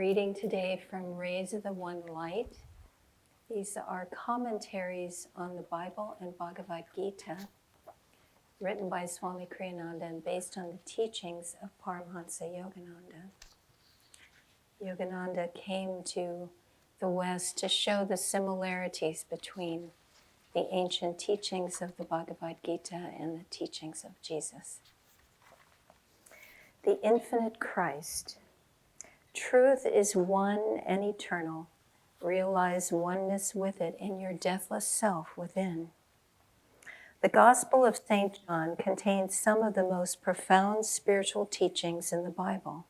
reading today from Rays of the One Light. These are commentaries on the Bible and Bhagavad Gita, written by Swami Kriya-yoga and based on the teachings of Paramahansa Yogananda. Yogananda came to the West to show the similarities between the ancient teachings of the Bhagavad Gita and the teachings of Jesus. The infinite Christ. Truth is one and eternal. Realize oneness with it in your deathless self within. The Gospel of St. John contains some of the most profound spiritual teachings in the Bible.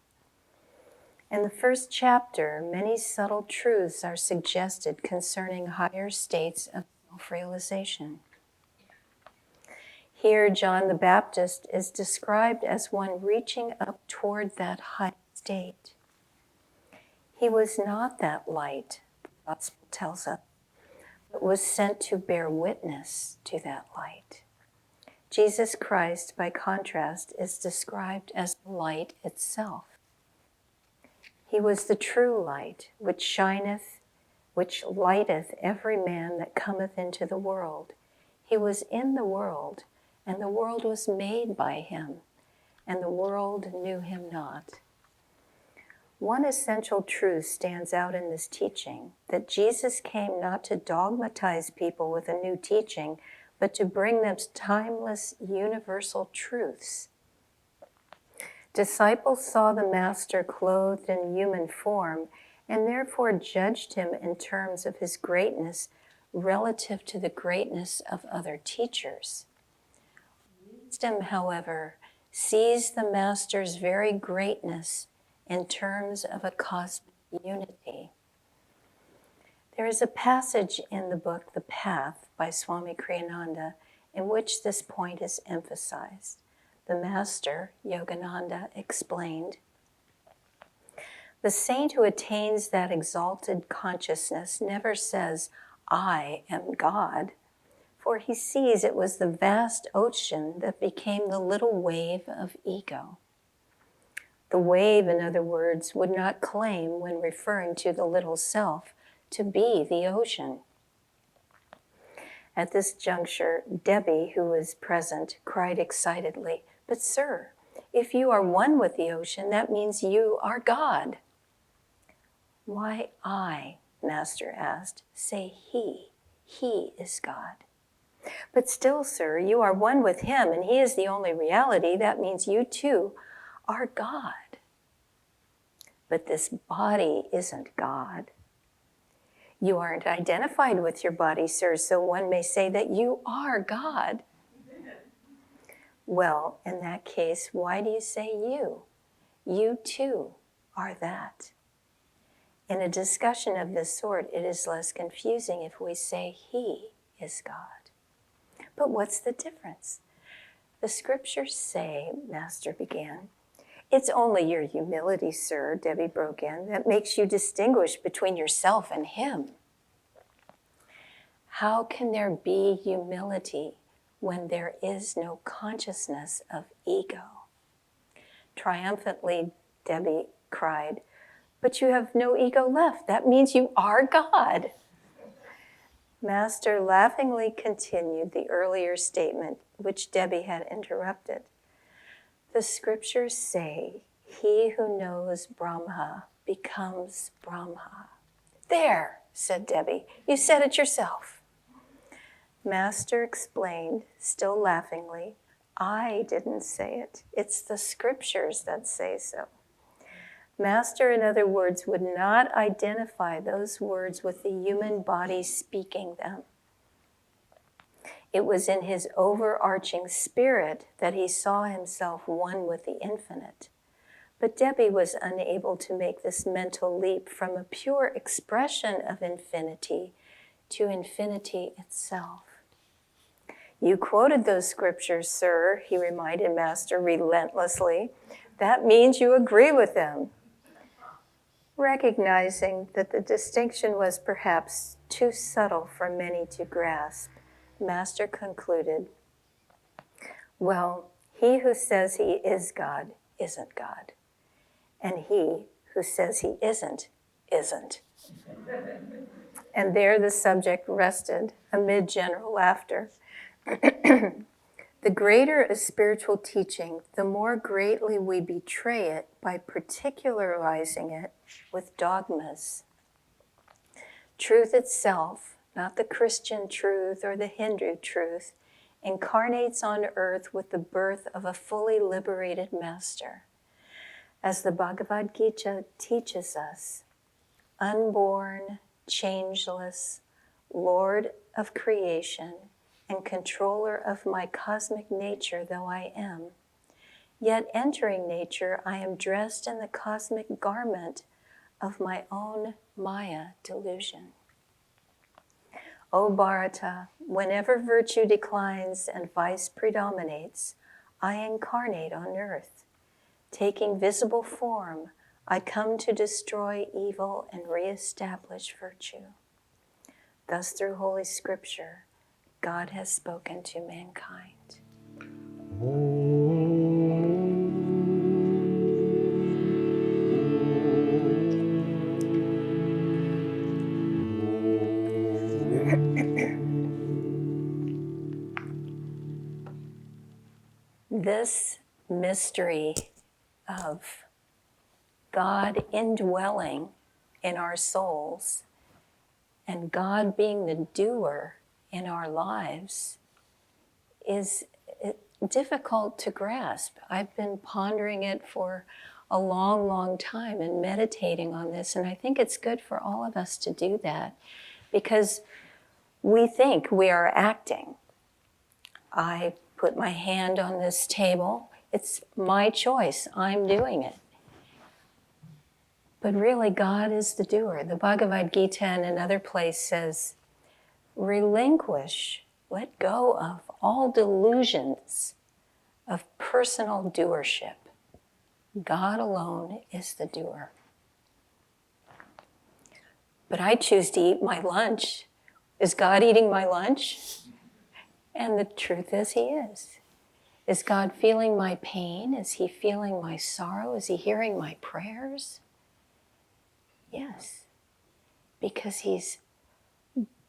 In the first chapter, many subtle truths are suggested concerning higher states of self-realization. Here, John the Baptist is described as one reaching up toward that high state. He was not that light, the Gospel tells us, but was sent to bear witness to that light. Jesus Christ, by contrast, is described as the light itself. He was the true light, which shineth, which lighteth every man that cometh into the world. He was in the world, and the world was made by him, and the world knew him not. One essential truth stands out in this teaching, that Jesus came not to dogmatize people with a new teaching, but to bring them timeless, universal truths. Disciples saw the Master clothed in human form and therefore judged him in terms of his greatness relative to the greatness of other teachers. Wisdom, however, sees the Master's very greatness in terms of a cosmic unity. There is a passage in the book The Path by Swami Kriya-yoga in which this point is emphasized. The Master, Yogananda, explained, "The saint who attains that exalted consciousness never says, 'I am God,' for he sees it was the vast ocean that became the little wave of ego. The wave, in other words, would not claim, when referring to the little self, to be the ocean." At this juncture, Debbie, who was present, cried excitedly, "But sir, if you are one with the ocean, that means you are God." "Why I," Master asked, "say he. He is God." "But still, sir, you are one with him, and he is the only reality. That means you too are God." "But this body isn't God." "You aren't identified with your body, sir, so one may say that you are God." "Well, in that case, why do you say you? You too are that." In a discussion of this sort, it is less confusing if we say he is God. "But what's the difference?" "The scriptures say," Master began. "It's only your humility, sir," Debbie broke in, "that makes you distinguish between yourself and him." "How can there be humility when there is no consciousness of ego?" Triumphantly, Debbie cried, "But you have no ego left. That means you are God." Master laughingly continued the earlier statement, which Debbie had interrupted. "The scriptures say, 'He who knows Brahma becomes Brahma.'" "There," said Debbie, "you said it yourself." Master explained, still laughingly, "I didn't say it. It's the scriptures that say so." Master, in other words, would not identify those words with the human body speaking them. It was in his overarching spirit that he saw himself one with the infinite. But Debbie was unable to make this mental leap from a pure expression of infinity to infinity itself. "You quoted those scriptures, sir," he reminded Master relentlessly. "That means you agree with them." Recognizing that the distinction was perhaps too subtle for many to grasp, Master concluded, "Well, he who says he is God isn't God, and he who says he isn't. And there the subject rested amid general laughter. The greater a spiritual teaching, the more greatly we betray it by particularizing it with dogmas. Truth itself, not the Christian truth or the Hindu truth, incarnates on earth with the birth of a fully liberated master. As the Bhagavad Gita teaches us, unborn, changeless, Lord of creation, and controller of my cosmic nature though I am, yet entering nature, I am dressed in the cosmic garment of my own Maya delusion. O Bharata, whenever virtue declines and vice predominates, I incarnate on earth. Taking visible form, I come to destroy evil and reestablish virtue. Thus, through Holy Scripture, God has spoken to mankind. This mystery of God indwelling in our souls and God being the doer in our lives is difficult to grasp. I've been pondering it for a long, long time and meditating on this, and I think it's good for all of us to do that because we think we are acting. I put my hand on this table. It's my choice. I'm doing it. But really, God is the doer. The Bhagavad Gita in another place says, relinquish, let go of all delusions of personal doership. God alone is the doer. But I choose to eat my lunch. Is God eating my lunch? And the truth is, he is. Is God feeling my pain? Is he feeling my sorrow? Is he hearing my prayers? Yes, because he's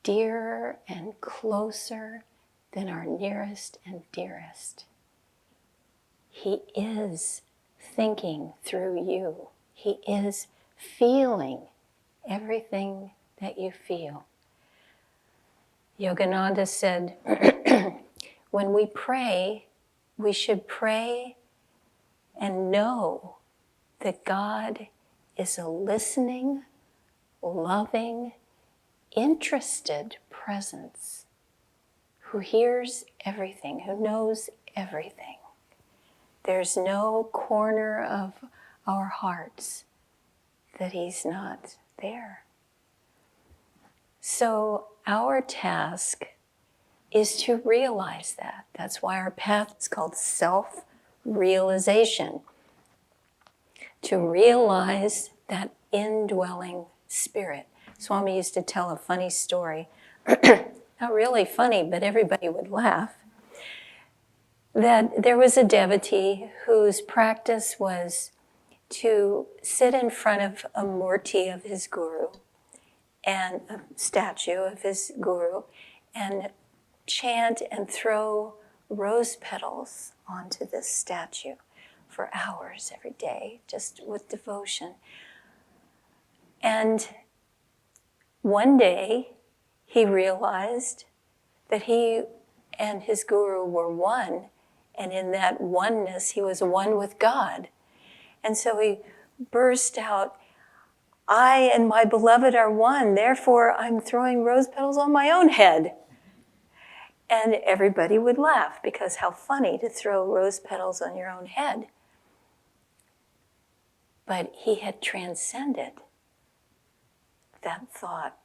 dearer and closer than our nearest and dearest. He is thinking through you. He is feeling everything that you feel. Yogananda said, when we pray, we should pray and know that God is a listening, loving, interested presence who hears everything, who knows everything. There's no corner of our hearts that he's not there. So our task is to realize that. That's why our path is called self-realization. To realize that indwelling spirit. Swami used to tell a funny story, not really funny, but everybody would laugh, that there was a devotee whose practice was to sit in front of a murti of his guru, and a statue of his guru, and chant and throw rose petals onto this statue for hours every day, just with devotion. And one day, he realized that he and his guru were one, and in that oneness, he was one with God. And so he burst out, I and my beloved are one, therefore I'm throwing rose petals on my own head. And everybody would laugh, because how funny to throw rose petals on your own head. But he had transcended that thought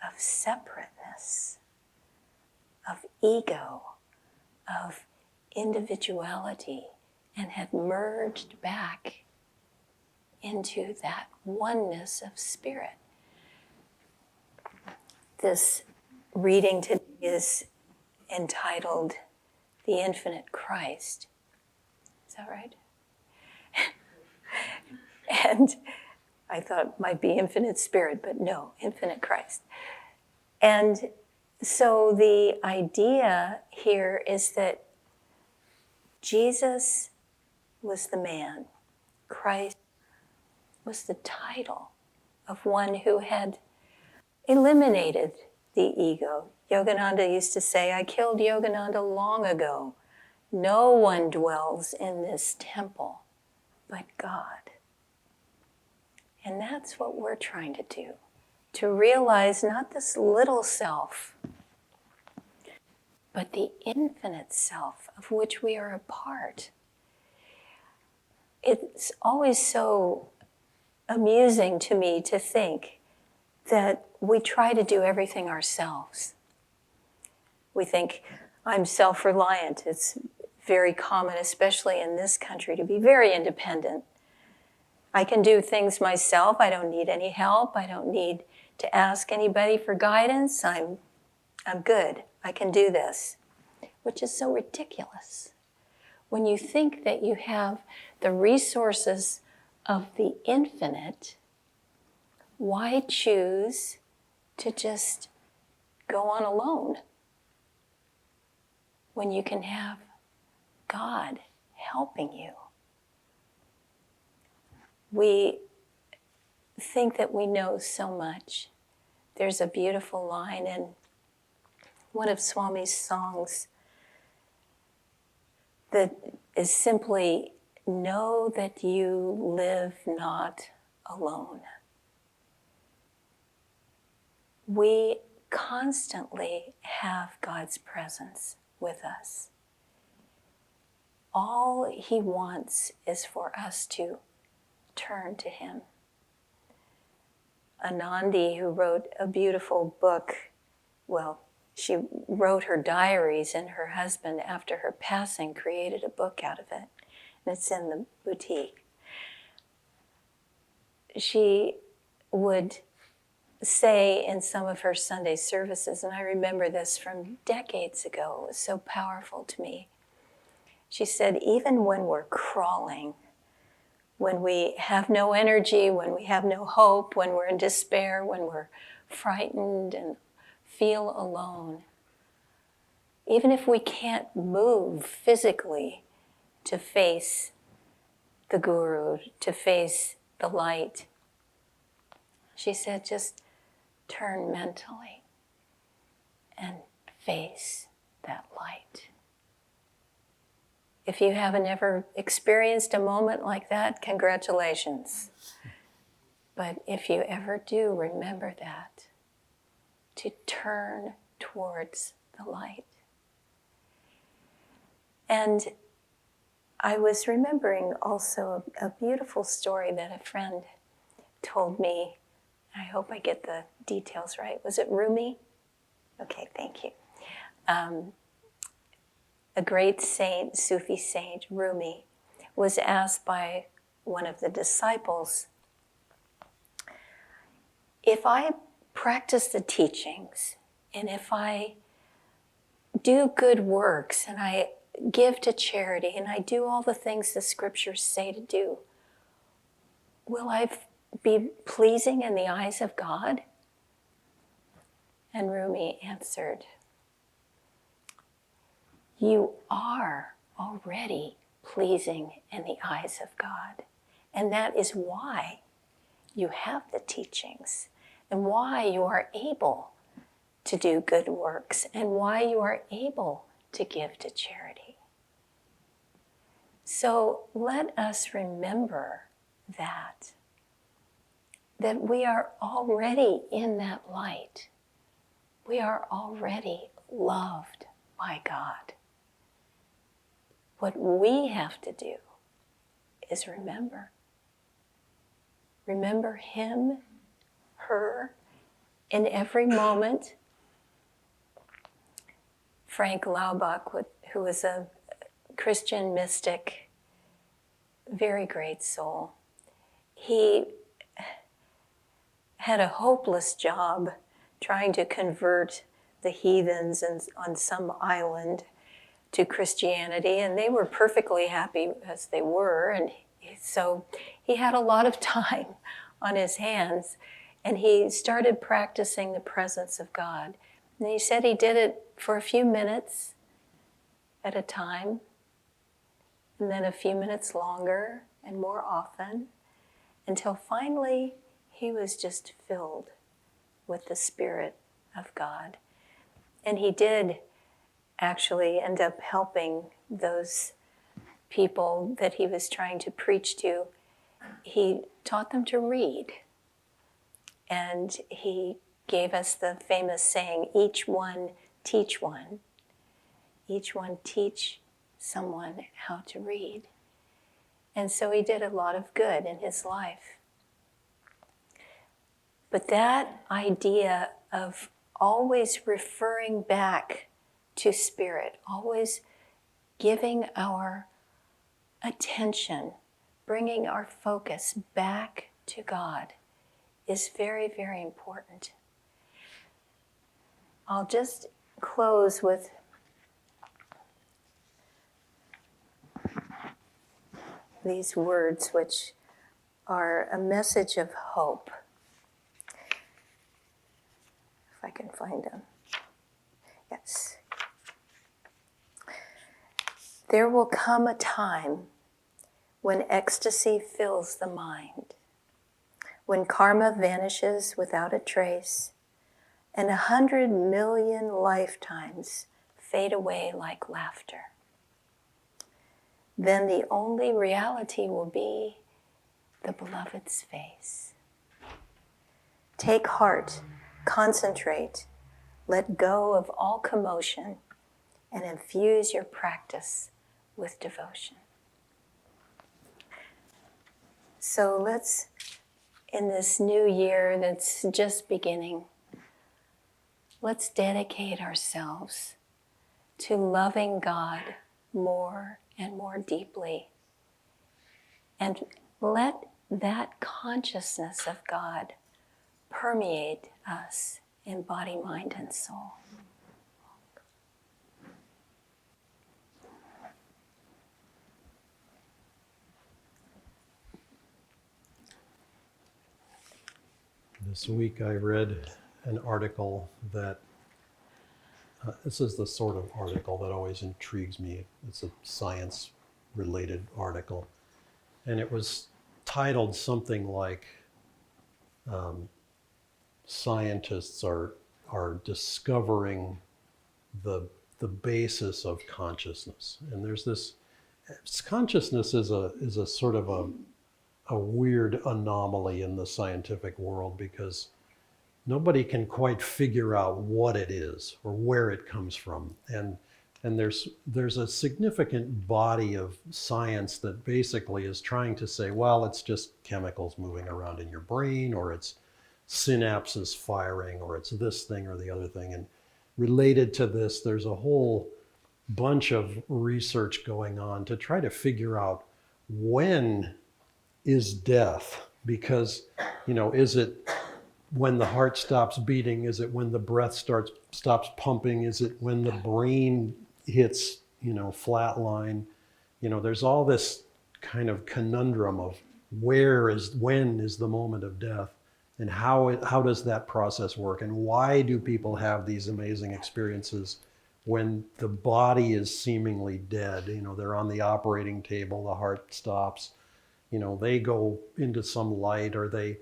of separateness, of ego, of individuality, and had merged back into that oneness of spirit. This reading today is entitled The Infinite Christ. Is that right? And I thought it might be infinite spirit, but no, infinite Christ. And so the idea here is that Jesus was the man. Christ was the title of one who had eliminated the ego. Yogananda used to say, I killed Yogananda long ago. No one dwells in this temple but God. And that's what we're trying to do. To realize not this little self, but the infinite self of which we are a part. It's always so amusing to me to think that we try to do everything ourselves. We think, I'm self-reliant. It's very common, especially in this country, to be very independent. I can do things myself. I don't need any help. I don't need to ask anybody for guidance. I'm good. I can do this, which is so ridiculous. When you think that you have the resources of the infinite, why choose to just go on alone when you can have God helping you? We think that we know so much. There's a beautiful line in one of Swami's songs that is simply, know that you live not alone. We constantly have God's presence with us. All He wants is for us to turn to Him. Anandi, who wrote a beautiful book, well, she wrote her diaries, and her husband, after her passing, created a book out of it. And it's in the boutique. She would say in some of her Sunday services, and I remember this from decades ago, it was so powerful to me. She said, even when we're crawling, when we have no energy, when we have no hope, when we're in despair, when we're frightened and feel alone, even if we can't move physically to face the Guru, to face the light, she said, just turn mentally and face that light. If you haven't ever experienced a moment like that, congratulations. But if you ever do, remember that, to turn towards the light. And I was remembering also a beautiful story that a friend told me. I hope I get the details right. Was it Rumi? Okay, thank you. A great saint, Sufi saint, Rumi, was asked by one of the disciples, if I practice the teachings, and if I do good works, and I give to charity, and I do all the things the scriptures say to do, will I be pleasing in the eyes of God? And Rumi answered, you are already pleasing in the eyes of God. And that is why you have the teachings, and why you are able to do good works, and why you are able to give to charity. So let us remember that we are already in that light. We are already loved by God. What we have to do is remember. Remember Him, her, in every moment. Frank Laubach, who was a Christian mystic, very great soul, he had a hopeless job trying to convert the heathens on some island to Christianity, and they were perfectly happy as they were, and so he had a lot of time on his hands, and he started practicing the presence of God. And he said he did it for a few minutes at a time, and then a few minutes longer and more often, until finally he was just filled with the Spirit of God. And he did actually end up helping those people that he was trying to preach to. He taught them to read. And he gave us the famous saying, each one teach one. Each one teach someone how to read. And so he did a lot of good in his life. But that idea of always referring back to Spirit, always giving our attention, bringing our focus back to God, is very, very important. I'll just close with these words, which are a message of hope. If I can find them. Yes. There will come a time when ecstasy fills the mind, when karma vanishes without a trace, and 100 million lifetimes fade away like laughter. Then the only reality will be the beloved's face. Take heart, concentrate, let go of all commotion, and infuse your practice with devotion. So let's, in this new year that's just beginning, let's dedicate ourselves to loving God more and more deeply. And let that consciousness of God permeate us in body, mind, and soul. This week I read an article that, this is the sort of article that always intrigues me. It's a science-related article. And it was titled something like, scientists are discovering the basis of consciousness. And there's this, consciousness is a sort of a weird anomaly in the scientific world, because nobody can quite figure out what it is or where it comes from. And there's a significant body of science that basically is trying to say, well, it's just chemicals moving around in your brain, or it's synapses firing, or it's this thing or the other thing. And related to this, there's a whole bunch of research going on to try to figure out when is death, because, is it when the heart stops beating? Is it when the breath stops pumping? Is it when the brain hits, flat line? There's all this kind of conundrum of when is the moment of death, and how does that process work, and why do people have these amazing experiences when the body is seemingly dead? They're on the operating table, the heart stops. They go into some light, or they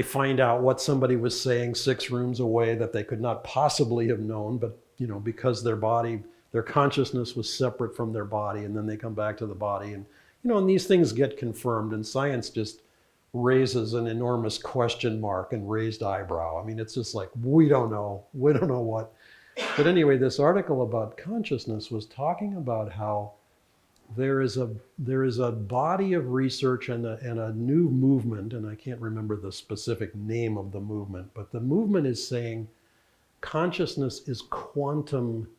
find out what somebody was saying 6 rooms away that they could not possibly have known, but because their consciousness was separate from their body, and then they come back to the body, and and these things get confirmed, and science just raises an enormous question mark and raised eyebrow. I mean, it's just like, we don't know what. But anyway, this article about consciousness was talking about how there is a body of research and a new movement, and I can't remember the specific name of the movement, but the movement is saying consciousness is quantum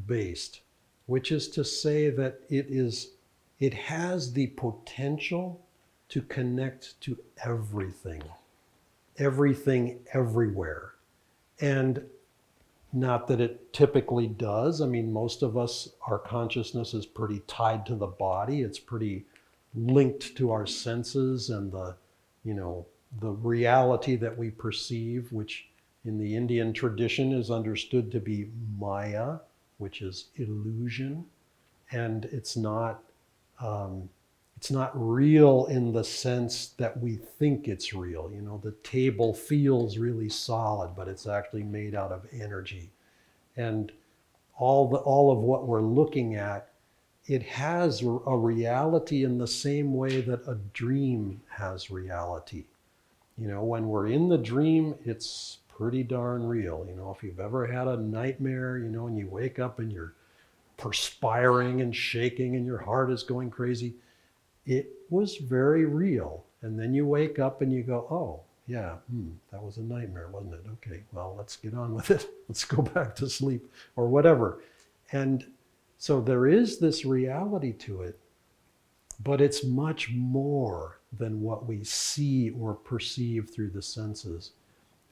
based, which is to say that it has the potential to connect to everything everywhere. And not that it typically does. I mean, most of us, our consciousness is pretty tied to the body. It's pretty linked to our senses and the the reality that we perceive, which in the Indian tradition is understood to be Maya, which is illusion, and it's not real in the sense that we think it's real. You know, the table feels really solid, but it's actually made out of energy. And all of what we're looking at, it has a reality in the same way that a dream has reality. You know, when we're in the dream, it's pretty darn real. You know, if you've ever had a nightmare, you know, and you wake up and you're perspiring and shaking and your heart is going crazy, it was very real. And then you wake up and you go, oh, yeah, that was a nightmare, wasn't it? Okay, well, let's get on with it. Let's go back to sleep or whatever. And so there is this reality to it, but it's much more than what we see or perceive through the senses.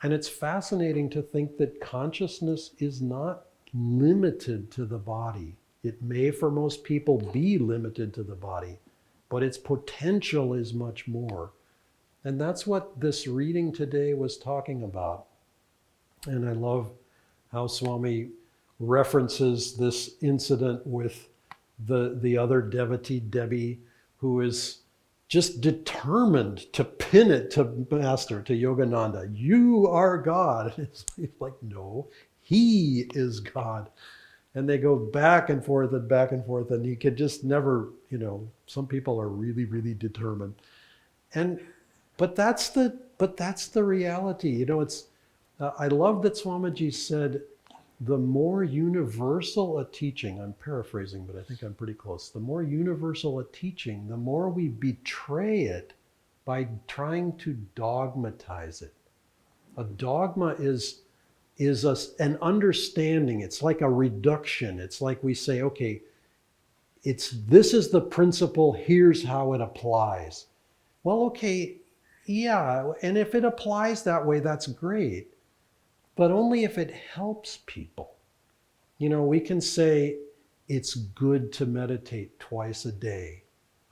And it's fascinating to think that consciousness is not limited to the body. It may, for most people, be limited to the body, but its potential is much more. And that's what this reading today was talking about. And I love how Swami references this incident with the other devotee, Debbie, who is just determined to pin it to Master, to Yogananda. You are God. It's like, no, he is God. And they go back and forth, and he could just never, you know, some people are really, really determined. But that's the reality. You know, it's, I love that Swamiji said, the more universal a teaching, I'm paraphrasing, but I think I'm pretty close. The more universal a teaching, the more we betray it by trying to dogmatize it. A dogma is an understanding. It's like a reduction. It's like we say, okay, this is the principle, here's how it applies. Well, okay, yeah, and if it applies that way, that's great. But only if it helps people. You know, we can say it's good to meditate twice a day.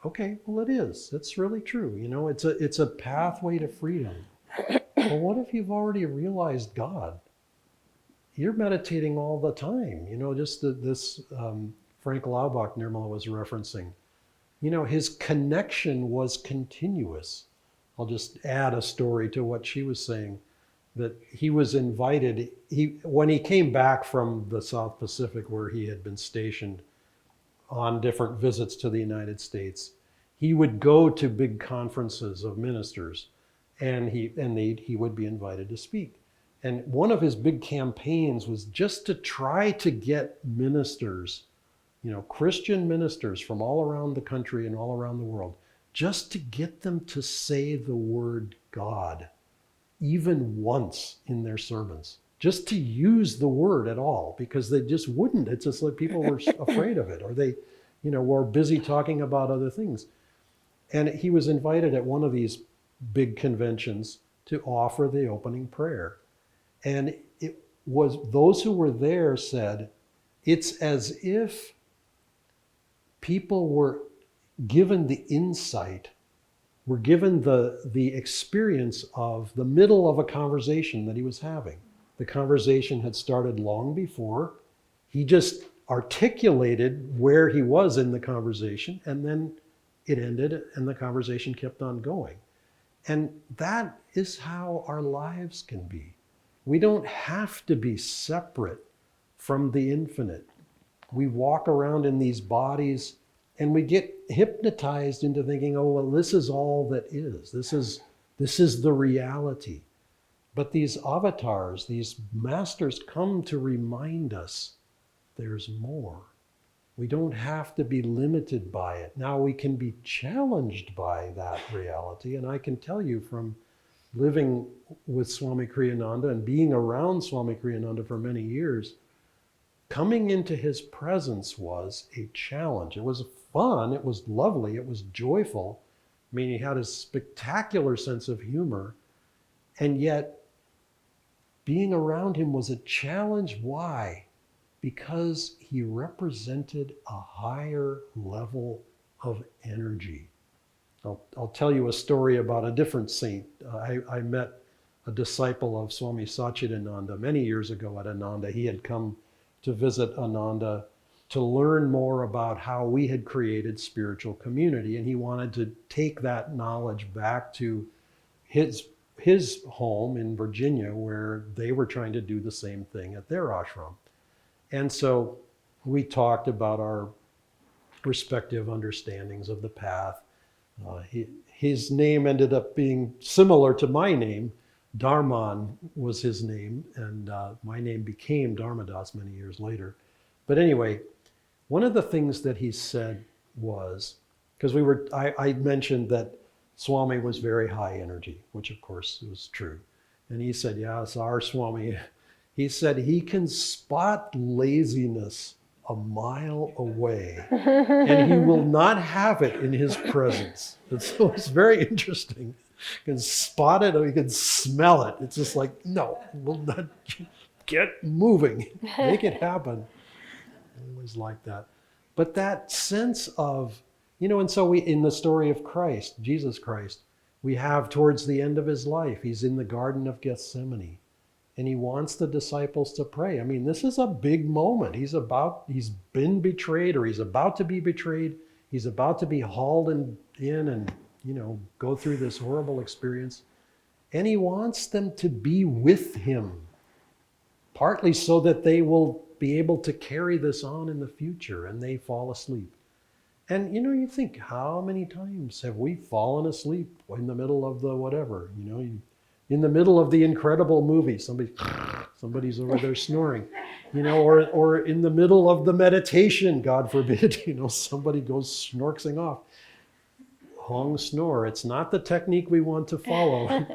Okay, well, it is. It's really true. You know, it's a pathway to freedom. But what if you've already realized God? You're meditating all the time. You know, just this Frank Laubach, Nirmala was referencing. You know, his connection was continuous. I'll just add a story to what she was saying. That he was invited, when he came back from the South Pacific where he had been stationed on different visits to the United States, he would go to big conferences of ministers and he would be invited to speak. And one of his big campaigns was just to try to get ministers, you know, Christian ministers from all around the country and all around the world, just to get them to say the word God even once in their sermons, just to use the word at all, because they just wouldn't. It's just like people were afraid of it, or they, you know, were busy talking about other things. And he was invited at one of these big conventions to offer the opening prayer. And it was, those who were there said, it's as if people were given the insight, were given the experience of the middle of a conversation that he was having. The conversation had started long before. He just articulated where he was in the conversation, and then it ended and the conversation kept on going. And that is how our lives can be. We don't have to be separate from the infinite. We walk around in these bodies and we get hypnotized into thinking, oh, well, this is all that is. This is the reality. But these avatars, these masters come to remind us there's more. We don't have to be limited by it. Now we can be challenged by that reality. And I can tell you from living with Swami Kriyananda and being around Swami Kriyananda for many years, coming into his presence was a challenge. It was fun, it was lovely, it was joyful. I mean, he had a spectacular sense of humor, and yet being around him was a challenge. Why? Because he represented a higher level of energy. I'll tell you a story about a different saint. I met a disciple of Swami Satchidananda many years ago at Ananda. He had come to visit Ananda to learn more about how we had created spiritual community, and he wanted to take that knowledge back to his home in Virginia, where they were trying to do the same thing at their ashram. And so we talked about our respective understandings of the path. His name ended up being similar to my name. Dharman was his name, and my name became Dharmadas many years later. But anyway, one of the things that he said was, because I mentioned that Swami was very high energy, which of course was true. And he said, yeah, it's our Swami. He said he can spot laziness a mile away, and he will not have it in his presence. And so it's very interesting. You can spot it or you can smell it. It's just like, no, we'll not get moving, make it happen. Always like that. But that sense of, and so we, in the story of Christ, Jesus Christ, we have towards the end of his life, he's in the Garden of Gethsemane. And he wants the disciples to pray. I mean, this is a big moment. He's been betrayed, or he's about to be betrayed. He's about to be hauled in and, go through this horrible experience. And he wants them to be with him, partly so that they will be able to carry this on in the future, and they fall asleep. And, you think, how many times have we fallen asleep in the middle of the whatever, in the middle of the incredible movie, somebody's over there snoring, or in the middle of the meditation, God forbid, somebody goes snorksing off. Hong snore. It's not the technique we want to follow.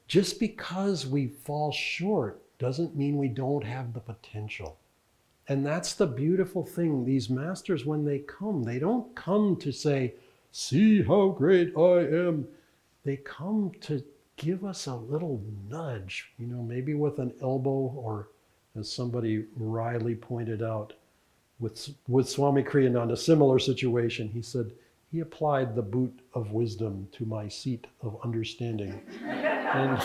Just because we fall short doesn't mean we don't have the potential. And that's the beautiful thing. These masters, when they come, they don't come to say, see how great I am. They come to give us a little nudge, maybe with an elbow, or as somebody wryly pointed out, with Swami Kriyananda, similar situation. He said, he applied the boot of wisdom to my seat of understanding. And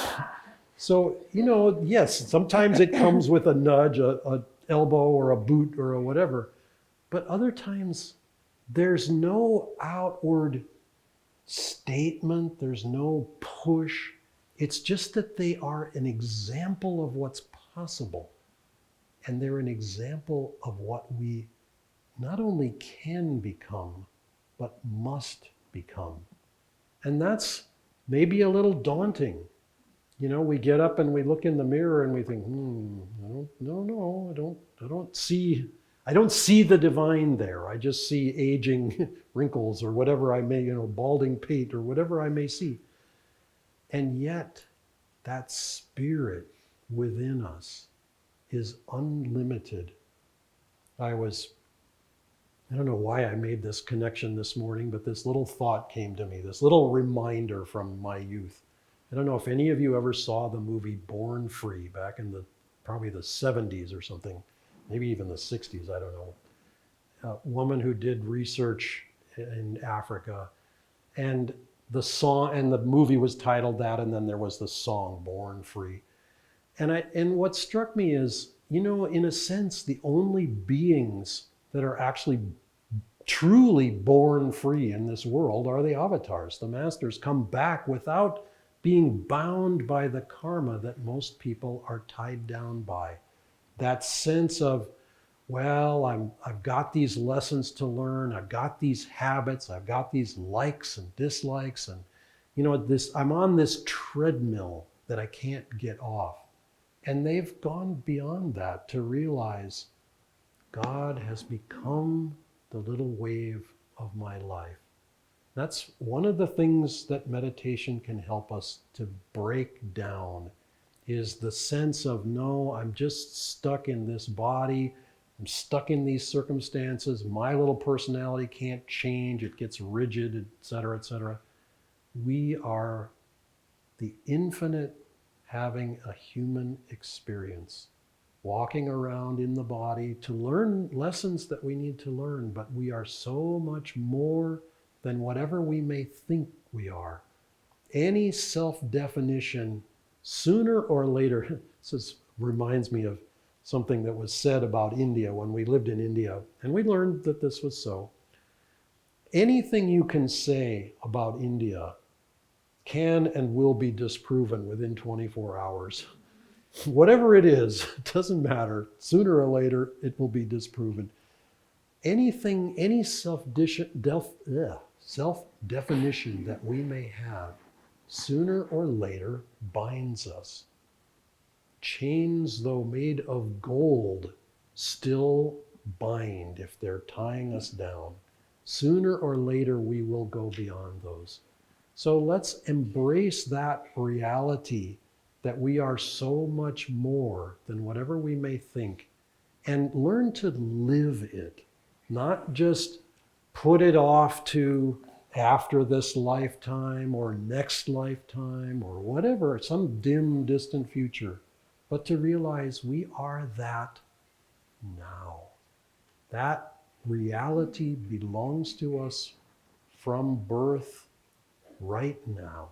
so, yes, sometimes it comes with a nudge, a elbow or a boot or a whatever, but other times there's no outward statement, there's no push. It's just that they are an example of what's possible. And they're an example of what we not only can become, but must become. And that's maybe a little daunting. We get up and we look in the mirror and we think, I don't see the divine there. I just see aging wrinkles or whatever I may, balding pate or whatever I may see. And yet, that spirit within us is unlimited. I don't know why I made this connection this morning, but this little thought came to me, this little reminder from my youth. I don't know if any of you ever saw the movie Born Free back in probably the 70s or something, maybe even the 60s, I don't know. A woman who did research in Africa, and the movie was titled that, and then there was the song Born Free. And what struck me is, in a sense, the only beings that are actually truly born free in this world are the avatars. The masters come back without being bound by the karma that most people are tied down by. That sense of, well, I've got these lessons to learn, I've got these habits, I've got these likes and dislikes, and I'm on this treadmill that I can't get off. And they've gone beyond that to realize God has become the little wave of my life. That's one of the things that meditation can help us to break down, is the sense of, no, I'm just stuck in this body, I'm stuck in these circumstances, my little personality can't change, it gets rigid, etc., etc. We are the infinite having a human experience. walking around in the body to learn lessons that we need to learn, but we are so much more than whatever we may think we are. Any self-definition, sooner or later, this reminds me of something that was said about India when we lived in India, and we learned that this was so. Anything you can say about India can and will be disproven within 24 hours. Whatever it is, it doesn't matter. Sooner or later, it will be disproven. Anything, any self-definition that we may have, sooner or later binds us. Chains, though made of gold, still bind if they're tying us down. Sooner or later, we will go beyond those. So let's embrace that reality that we are so much more than whatever we may think, and learn to live it, not just put it off to after this lifetime or next lifetime or whatever, some dim, distant future, but to realize we are that now. That reality belongs to us from birth right now.